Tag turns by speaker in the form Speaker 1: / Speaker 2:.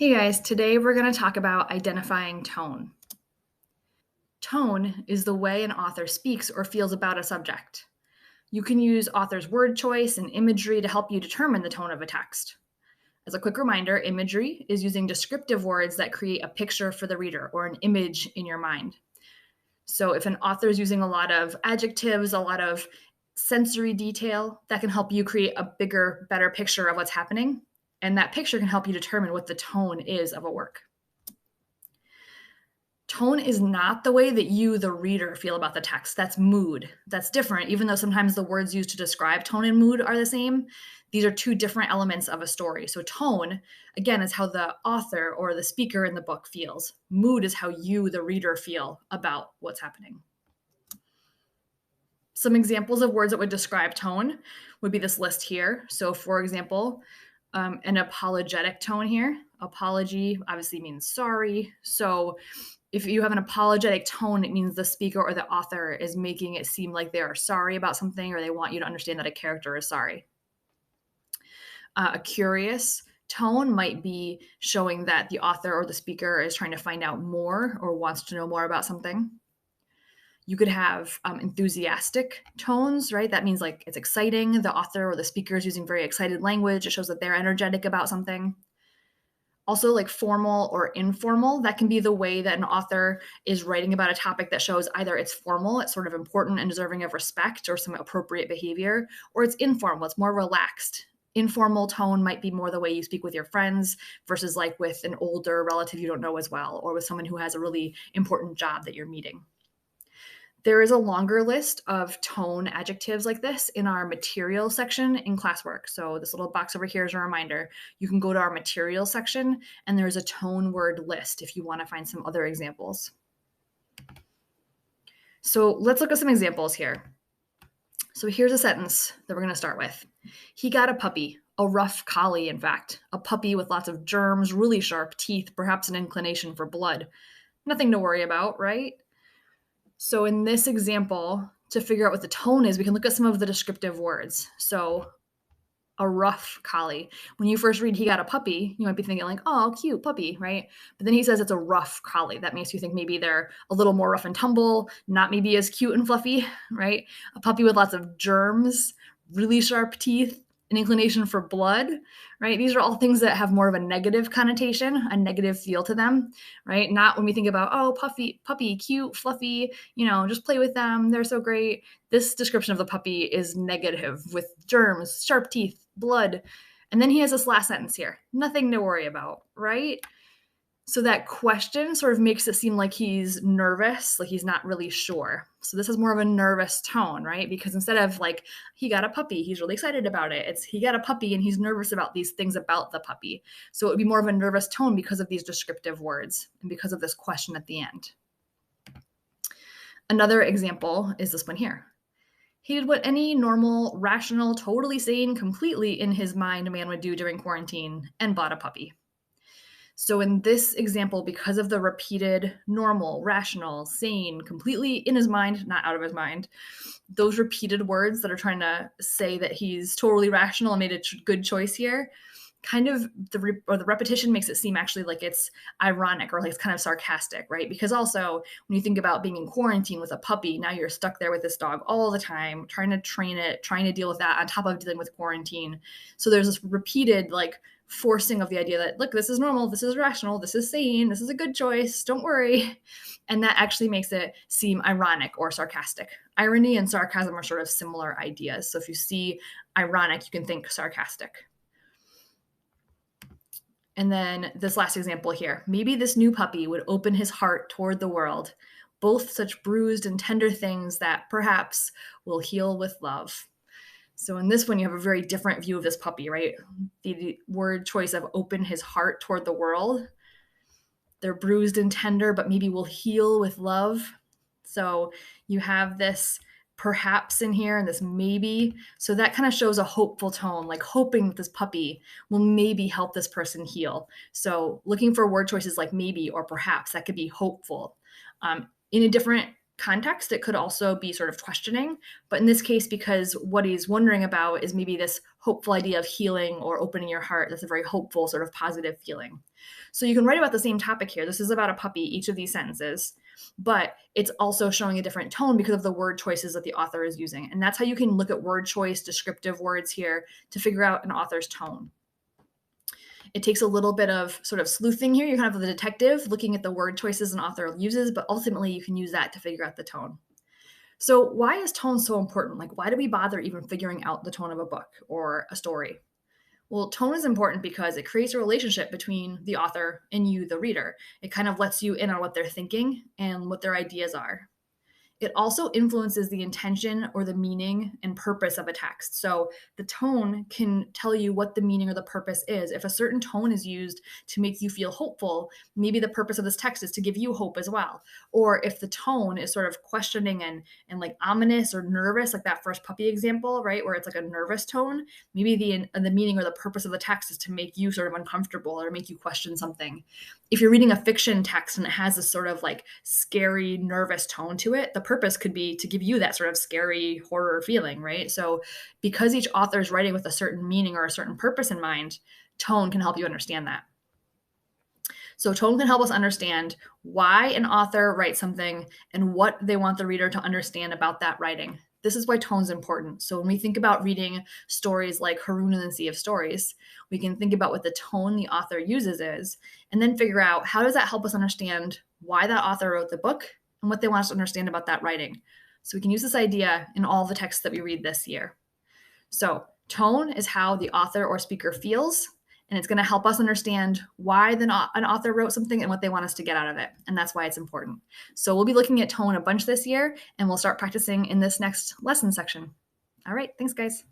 Speaker 1: Hey guys, today we're going to talk about identifying tone. Tone is the way an author speaks or feels about a subject. You can use author's word choice and imagery to help you determine the tone of a text. As a quick reminder, imagery is using descriptive words that create a picture for the reader or an image in your mind. So if an author is using a lot of adjectives, a lot of sensory detail, that can help you create a bigger, better picture of what's happening. And that picture can help you determine what the tone is of a work. Tone is not the way that you, the reader, feel about the text. That's mood. That's different, even though sometimes the words used to describe tone and mood are the same. These are two different elements of a story. So, tone, again, is how the author or the speaker in the book feels. Mood is how you, the reader, feel about what's happening. Some examples of words that would describe tone would be this list here. So, for example, an apologetic tone here. Apology obviously means sorry. So, if you have an apologetic tone, it means the speaker or the author is making it seem like they are sorry about something or they want you to understand that a character is sorry. A curious tone might be showing that the author or the speaker is trying to find out more or wants to know more about something. You could have enthusiastic tones, right? That means like it's exciting. The author or the speaker is using very excited language. It shows that they're energetic about something. Also, like formal or informal, that can be the way that an author is writing about a topic that shows either it's formal, it's sort of important and deserving of respect or some appropriate behavior, or it's informal, it's more relaxed. Informal tone might be more the way you speak with your friends versus like with an older relative you don't know as well, or with someone who has a really important job that you're meeting. There is a longer list of tone adjectives like this in our material section in classwork. So this little box over here is a reminder. You can go to our material section and there's a tone word list if you want to find some other examples. So let's look at some examples here. So here's a sentence that we're going to start with. He got a puppy, a rough collie, in fact, a puppy with lots of germs, really sharp teeth, perhaps an inclination for blood. Nothing to worry about, right? So in this example, to figure out what the tone is, we can look at some of the descriptive words. So a rough collie. When you first read he got a puppy, you might be thinking like, oh, cute puppy, right? But then he says it's a rough collie. That makes you think maybe they're a little more rough and tumble, not maybe as cute and fluffy, right? A puppy with lots of germs, really sharp teeth, an inclination for blood, right? These are all things that have more of a negative connotation, a negative feel to them, right? Not when we think about, oh, puppy, cute, fluffy, just play with them. They're so great. This description of the puppy is negative with germs, sharp teeth, blood. And then he has this last sentence here. Nothing to worry about, right? So that question sort of makes it seem like he's nervous, like he's not really sure. So this is more of a nervous tone, right? Because instead of like, he got a puppy, he's really excited about it. It's he got a puppy and he's nervous about these things about the puppy. So it would be more of a nervous tone because of these descriptive words and because of this question at the end. Another example is this one here. He did what any normal, rational, totally sane, completely in his mind man would do during quarantine and bought a puppy. So in this example, because of the repeated normal, rational, sane, completely in his mind, not out of his mind, those repeated words that are trying to say that he's totally rational and made a good choice here, kind of the repetition makes it seem actually like it's ironic or like it's kind of sarcastic, right? Because also when you think about being in quarantine with a puppy, now you're stuck there with this dog all the time, trying to train it, trying to deal with that on top of dealing with quarantine. So there's this repeated like forcing of the idea that, look, this is normal, this is rational, this is sane, this is a good choice, don't worry. And that actually makes it seem ironic or sarcastic. Irony and sarcasm are sort of similar ideas. So if you see ironic, you can think sarcastic. And then this last example here. Maybe this new puppy would open his heart toward the world, both such bruised and tender things that perhaps will heal with love. So in this one, you have a very different view of this puppy, right? The word choice of open his heart toward the world. They're bruised and tender, but maybe will heal with love. So you have this perhaps in here and this maybe. So that kind of shows a hopeful tone, like hoping that this puppy will maybe help this person heal. So looking for word choices like maybe or perhaps, that could be hopeful. In a different context, it could also be sort of questioning. But in this case, because what he's wondering about is maybe this hopeful idea of healing or opening your heart, that's a very hopeful, sort of positive feeling. So you can write about the same topic here. This is about a puppy, each of these sentences, but it's also showing a different tone because of the word choices that the author is using. And that's how you can look at word choice, descriptive words here to figure out an author's tone. It takes a little bit of sort of sleuthing here. You're kind of the detective looking at the word choices an author uses, but ultimately you can use that to figure out the tone. So why is tone so important? Like, why do we bother even figuring out the tone of a book or a story? Well, tone is important because it creates a relationship between the author and you, the reader. It kind of lets you in on what they're thinking and what their ideas are. It also influences the intention or the meaning and purpose of a text. So the tone can tell you what the meaning or the purpose is. If a certain tone is used to make you feel hopeful, maybe the purpose of this text is to give you hope as well. Or if the tone is sort of questioning and like ominous or nervous, like that first puppy example, right, where it's like a nervous tone, maybe the meaning or the purpose of the text is to make you sort of uncomfortable or make you question something. If you're reading a fiction text and it has this sort of like scary, nervous tone to it, the purpose could be to give you that sort of scary horror feeling, right? So because each author is writing with a certain meaning or a certain purpose in mind, tone can help you understand that. So tone can help us understand why an author writes something and what they want the reader to understand about that writing. This is why tone is important. So when we think about reading stories like Haroun and the Sea of Stories, we can think about what the tone the author uses is, and then figure out how does that help us understand why that author wrote the book and what they want us to understand about that writing. So we can use this idea in all the texts that we read this year. So tone is how the author or speaker feels, and it's going to help us understand why an author wrote something and what they want us to get out of it. And that's why it's important. So we'll be looking at tone a bunch this year, and we'll start practicing in this next lesson section. All right, thanks, guys.